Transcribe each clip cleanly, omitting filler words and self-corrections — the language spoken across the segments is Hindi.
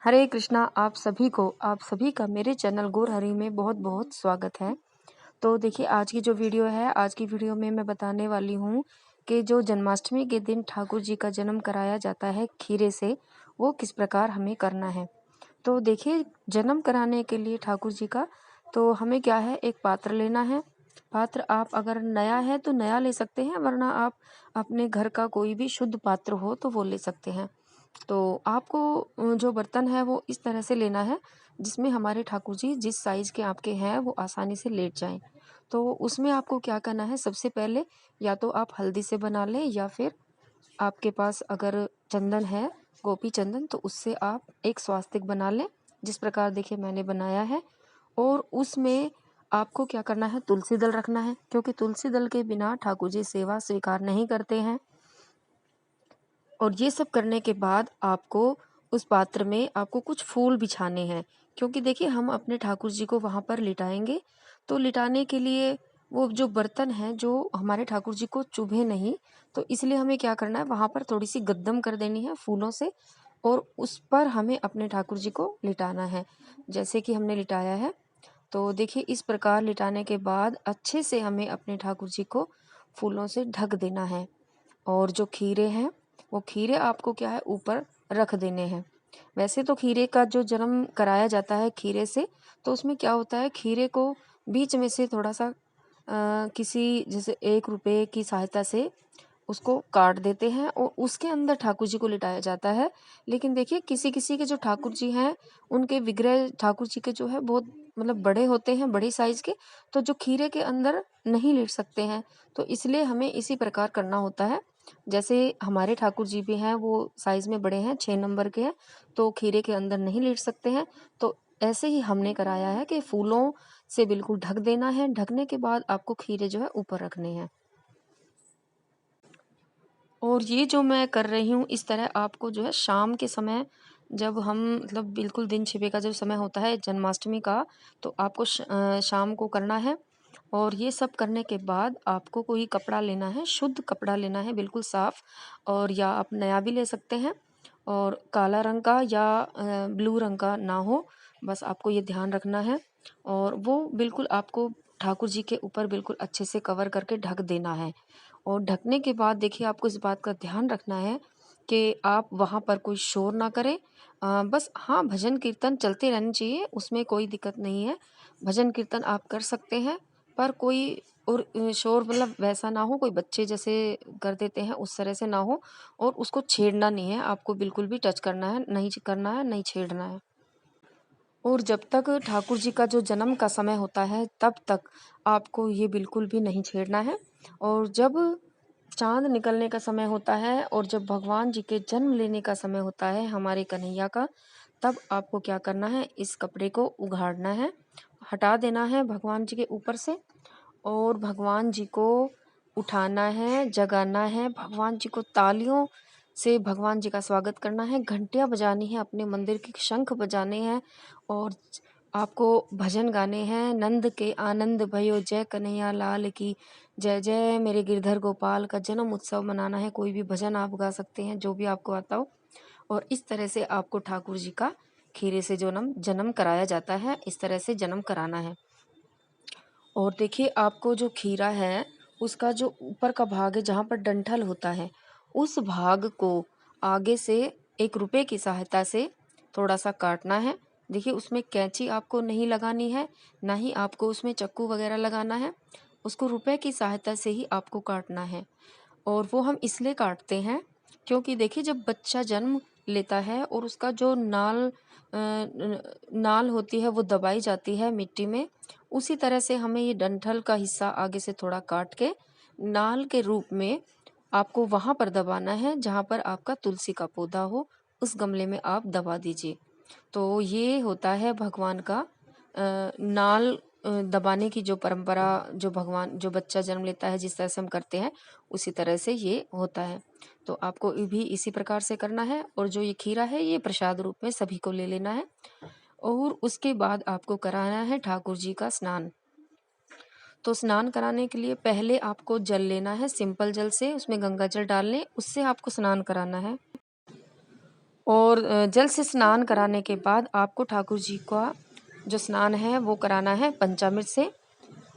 हरे कृष्णा। आप सभी का मेरे चैनल गुर हरि में बहुत बहुत स्वागत है। तो देखिए आज की वीडियो में मैं बताने वाली हूँ कि जो जन्माष्टमी के दिन ठाकुर जी का जन्म कराया जाता है खीरे से, वो किस प्रकार हमें करना है। तो देखिए जन्म कराने के लिए ठाकुर जी का तो हमें क्या है, एक पात्र लेना है। पात्र आप अगर नया है तो नया ले सकते हैं, वरना आप अपने घर का कोई भी शुद्ध पात्र हो तो वो ले सकते हैं। तो आपको जो बर्तन है वो इस तरह से लेना है जिसमें हमारे ठाकुर जी जिस साइज़ के आपके हैं वो आसानी से लेट जाएं। तो उसमें आपको क्या करना है, सबसे पहले या तो आप हल्दी से बना लें, या फिर आपके पास अगर चंदन है, गोपी चंदन, तो उससे आप एक स्वास्तिक बना लें, जिस प्रकार देखिए मैंने बनाया है। और उसमें आपको क्या करना है, तुलसी दल रखना है, क्योंकि तुलसी दल के बिना ठाकुर जी सेवा स्वीकार नहीं करते हैं। और ये सब करने के बाद आपको उस पात्र में आपको कुछ फूल बिछाने हैं, क्योंकि देखिए हम अपने ठाकुर जी को वहाँ पर लिटाएंगे। तो लिटाने के लिए वो जो बर्तन है जो हमारे ठाकुर जी को चुभे नहीं, तो इसलिए हमें क्या करना है, वहाँ पर थोड़ी सी गद्दम कर देनी है फूलों से, और उस पर हमें अपने ठाकुर जी को लिटाना है जैसे कि हमने लिटाया है। तो देखिए इस प्रकार लिटाने के बाद अच्छे से हमें अपने ठाकुर जी को फूलों से ढक देना है। और जो खीरे हैं वो खीरे आपको क्या है, ऊपर रख देने हैं। वैसे तो खीरे का जो जन्म कराया जाता है खीरे से, तो उसमें क्या होता है, खीरे को बीच में से थोड़ा सा किसी जैसे 1 रुपए की सहायता से उसको काट देते हैं और उसके अंदर ठाकुर जी को लिटाया जाता है। लेकिन देखिए किसी किसी के जो ठाकुर जी हैं, उनके विग्रह ठाकुर जी के जो है बहुत मतलब बड़े होते हैं, बड़ी साइज के, तो जो खीरे के अंदर नहीं लेट सकते हैं। तो इसलिए हमें इसी प्रकार करना होता है। जैसे हमारे ठाकुर जी भी हैं, वो साइज में बड़े हैं, 6 नंबर के हैं, तो खीरे के अंदर नहीं लेट सकते हैं। तो ऐसे ही हमने कराया है कि फूलों से बिल्कुल ढक देना है। ढकने के बाद आपको खीरे जो है ऊपर रखने हैं। और ये जो मैं कर रही हूँ इस तरह आपको जो है शाम के समय, जब हम मतलब बिल्कुल दिन छिपे का जो समय होता है जन्माष्टमी का, तो आपको शाम को करना है। और ये सब करने के बाद आपको कोई कपड़ा लेना है, शुद्ध कपड़ा लेना है, बिल्कुल साफ, और या आप नया भी ले सकते हैं। और काला रंग का या ब्लू रंग का ना हो, बस आपको ये ध्यान रखना है। और वो बिल्कुल आपको ठाकुर जी के ऊपर बिल्कुल अच्छे से कवर करके ढक देना है। और ढकने के बाद देखिए आपको इस बात का ध्यान रखना है कि आप वहाँ पर कोई शोर ना करें। बस हाँ, भजन कीर्तन चलते रहने चाहिए, उसमें कोई दिक्कत नहीं है। भजन कीर्तन आप कर सकते हैं, पर कोई और शोर मतलब वैसा ना हो, कोई बच्चे जैसे कर देते हैं उस तरह से ना हो। और उसको छेड़ना नहीं है, आपको बिल्कुल भी टच करना है नहीं, करना है नहीं, छेड़ना है। और जब तक ठाकुर जी का जो जन्म का समय होता है तब तक आपको ये बिल्कुल भी नहीं छेड़ना है। और जब चाँद निकलने का समय होता है और जब भगवान जी के जन्म लेने का समय होता है हमारे कन्हैया का, तब आपको क्या करना है, इस कपड़े को उघाड़ना है, हटा देना है भगवान जी के ऊपर से। और भगवान जी को उठाना है, जगाना है, भगवान जी को तालियों से भगवान जी का स्वागत करना है, घंटियाँ बजानी है, अपने मंदिर के शंख बजाने हैं, और आपको भजन गाने हैं। नंद के आनंद भयो जय कन्हैया लाल की जय, जय मेरे गिरधर गोपाल का जन्म उत्सव मनाना है। कोई भी भजन आप गा सकते हैं जो भी आपको आता हो। और इस तरह से आपको ठाकुर जी का खीरे से जन्म कराया जाता है, इस तरह से जन्म कराना है। और देखिए आपको जो खीरा है उसका जो ऊपर का भाग है जहाँ पर डंठल होता है, उस भाग को आगे से 1 रुपए की सहायता से थोड़ा सा काटना है। देखिए उसमें कैंची आपको नहीं लगानी है, ना ही आपको उसमें चक्कू वगैरह लगाना है, उसको रुपए की सहायता से ही आपको काटना है। और वो हम इसलिए काटते हैं क्योंकि देखिए जब बच्चा जन्म लेता है और उसका जो नाल होती है वो दबाई जाती है मिट्टी में, उसी तरह से हमें ये डंठल का हिस्सा आगे से थोड़ा काट के नाल के रूप में आपको वहाँ पर दबाना है जहाँ पर आपका तुलसी का पौधा हो, उस गमले में आप दबा दीजिए। तो ये होता है भगवान का नाल दबाने की जो परंपरा, जो भगवान जो बच्चा जन्म लेता है जिस तरह से हम करते हैं उसी तरह से ये होता है। तो आपको भी इसी प्रकार से करना है। और जो ये खीरा है ये प्रसाद रूप में सभी को ले लेना है। और उसके बाद आपको कराना है ठाकुर जी का स्नान। तो स्नान कराने के लिए पहले आपको जल लेना है, सिंपल जल से, उसमें गंगा जल डाल लें, उससे आपको स्नान कराना है। और जल से स्नान कराने के बाद आपको ठाकुर जी का जो स्नान है वो कराना है पंचामृत से।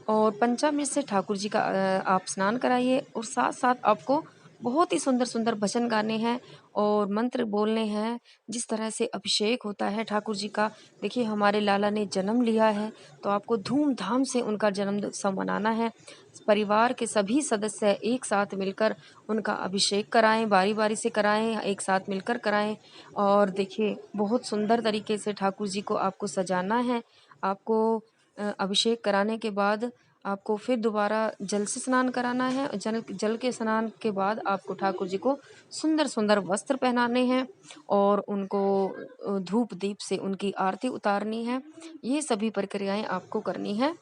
और पंचामृत से ठाकुर जी का आप स्नान कराइए। और साथ साथ आपको बहुत ही सुंदर सुंदर भजन गाने हैं और मंत्र बोलने हैं। जिस तरह से अभिषेक होता है ठाकुर जी का, देखिए हमारे लाला ने जन्म लिया है तो आपको धूमधाम से उनका जन्म उत्सव मनाना है। परिवार के सभी सदस्य एक साथ मिलकर उनका अभिषेक कराएं, बारी बारी से कराएं, एक साथ मिलकर कराएं। और देखिए बहुत सुंदर तरीके से ठाकुर जी को आपको सजाना है। आपको अभिषेक कराने के बाद आपको फिर दोबारा जल से स्नान कराना है। जल के स्नान के बाद आपको ठाकुर जी को सुंदर सुंदर वस्त्र पहनाने हैं और उनको धूप दीप से उनकी आरती उतारनी है। ये सभी प्रक्रियाएं आपको करनी है।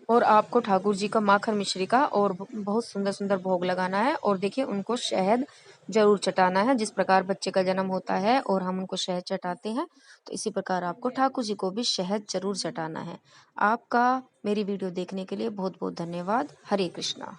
और आपको ठाकुर जी का माखन मिश्री का और बहुत सुंदर सुंदर भोग लगाना है। और देखिए उनको शहद जरूर चटाना है। जिस प्रकार बच्चे का जन्म होता है और हम उनको शहद चटाते हैं, तो इसी प्रकार आपको ठाकुर जी को भी शहद जरूर चटाना है। आपका मेरी वीडियो देखने के लिए बहुत बहुत धन्यवाद। हरे कृष्णा।